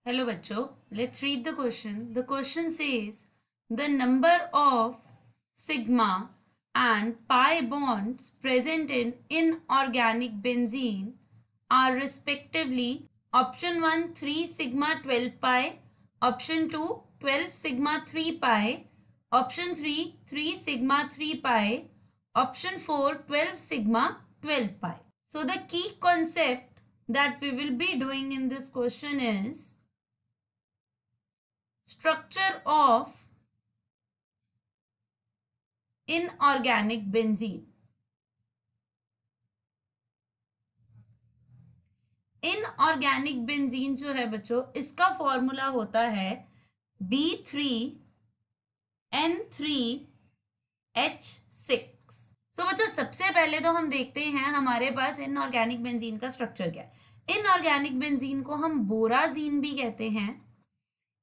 Hello bachcho, let's read the question. The question says the number of sigma and pi bonds present in inorganic benzene are respectively option 1 3 sigma 12 pi, option 2 12 sigma 3 pi, option 3 3 sigma 3 pi, option 4 12 sigma 12 pi. So the key concept that we will be doing in this question is structure of inorganic benzene. Inorganic benzene जो है बच्चों, इसका formula होता है B3N3H6। सो बच्चों सबसे पहले तो हम देखते हैं हमारे पास इनऑर्गेनिक बेंजीन का स्ट्रक्चर क्या है। इनऑर्गेनिक बेंजीन को हम बोराजीन भी कहते हैं।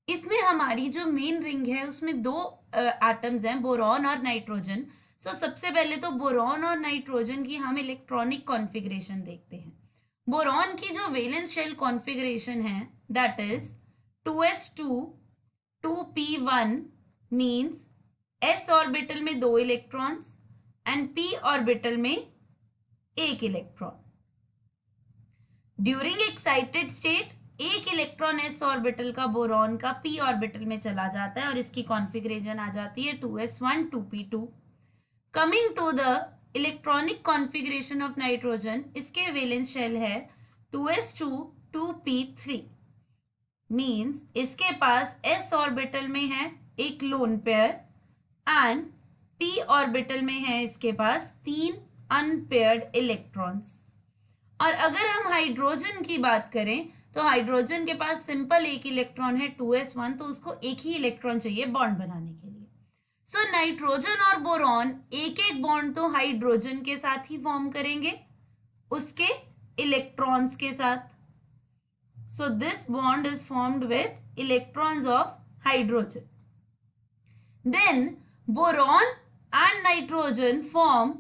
इसमें हमारी जो मेन रिंग है उसमें दो एटम्स हैं, बोरॉन और नाइट्रोजन। सो सबसे पहले तो बोरॉन और नाइट्रोजन की हम इलेक्ट्रॉनिक कॉन्फ़िगरेशन देखते हैं। बोरॉन की जो वैलेंस शेल कॉन्फ़िगरेशन है that is 2s2 2p1 means s orbital में 2 इलेक्ट्रॉन्स एंड p ऑर्बिटल में 1 इलेक्ट्रॉन। ड्यूरिंग एक्साइटेड स्टेट एक इलेक्ट्रॉन s ऑर्बिटल का बोरॉन का p ऑर्बिटल में चला जाता है और इसकी कॉन्फ़िगरेशन आ जाती है 2s1 2p2। Coming to the electronic configuration of nitrogen, इसके वैलेंस शेल है 2s2 2p3 मीन्स इसके पास s ऑर्बिटल में है एक lone pair and p orbital में है इसके पास 3 अनपेयर्ड इलेक्ट्रॉन्स। और अगर हम हाइड्रोजन की बात करें तो हाइड्रोजन के पास सिंपल एक इलेक्ट्रॉन है 2s1, तो उसको एक ही इलेक्ट्रॉन चाहिए बॉन्ड बनाने के लिए। सो नाइट्रोजन और बोरॉन एक एक बॉन्ड तो हाइड्रोजन के साथ ही फॉर्म करेंगे उसके इलेक्ट्रॉन्स के साथ। So this bond is formed with electrons of hydrogen. Then boron and nitrogen form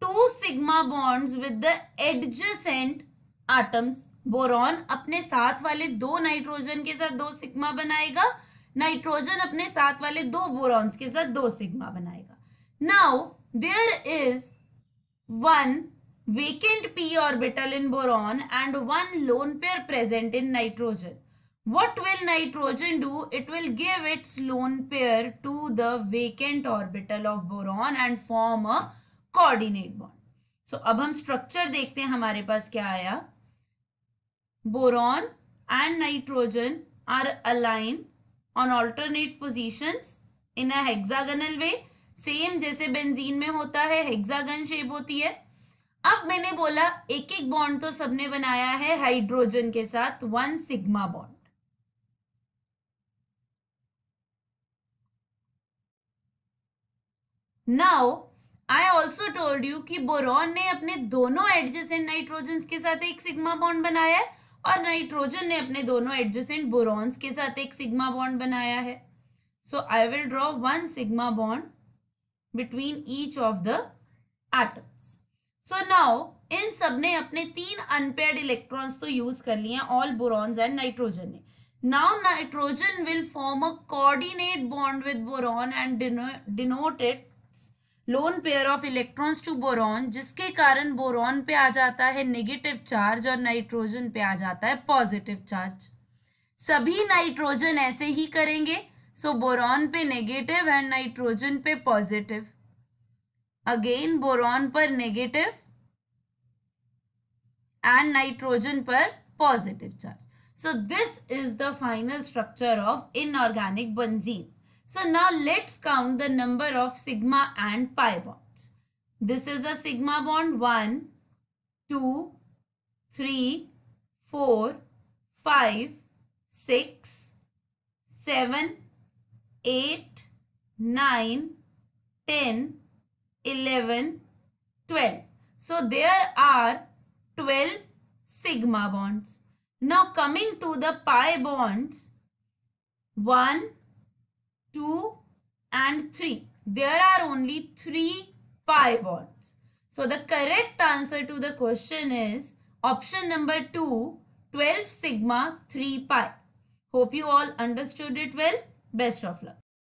2 sigma bonds with the adjacent atoms. Boron अपने साथ वाले 2 नाइट्रोजन के साथ 2 सिग्मा बनाएगा, नाइट्रोजन अपने साथ वाले 2 बोरॉन्स के साथ 2 सिग्मा बनाएगा। Now there is 1 vacant p orbital in boron and 1 lone pair present in nitrogen. What will nitrogen do? It will give its lone pair to the vacant orbital of boron and form a coordinate bond. So अब हम structure देखते हैं हमारे पास क्या आया। Boron and nitrogen are aligned on alternate positions in a hexagonal way. Same जैसे benzene में होता है, हेक्सागन शेप होती है। अब मैंने बोला एक एक बॉन्ड तो सबने बनाया है हाइड्रोजन के साथ 1 sigma bond. Now I also told you कि बोरॉन ने अपने दोनों एडजेसेंट नाइट्रोजन के साथ एक सिग्मा बॉन्ड बनाया है और नाइट्रोजन ने अपने दोनों एडजेसेंट बोरॉन्स के साथ एक सिग्मा बॉन्ड बनाया है। So I will draw 1 sigma bond between each of the atoms. So now इन सब ने अपने 3 अनपेयर्ड इलेक्ट्रॉन्स तो यूज कर लिए, ऑल बोरॉन्स एंड नाइट्रोजन ने। Now nitrogen will form a coordinate bond with boron and denote it lone pair of electrons to boron, जिसके कारण बोरॉन पे आ जाता है नेगेटिव चार्ज और नाइट्रोजन पे आ जाता है पॉजिटिव चार्ज। सभी नाइट्रोजन ऐसे ही करेंगे। सो बोरॉन पे नेगेटिव एंड नाइट्रोजन पे पॉजिटिव, अगेन बोरॉन पर नेगेटिव एंड नाइट्रोजन पर positive charge. So this is the final structure of inorganic benzene. So now let's count the number of sigma and pi bonds. This is a sigma bond 1, 2, 3, 4, 5, 6, 7, 8, 9, 10, 11, 12. So there are 12 sigma bonds. Now coming to the pi bonds, 1, 2 and 3. There are only 3 pi bonds. So the correct answer to the question is option number 2, 12 sigma 3 pi. Hope you all understood it well. Best of luck.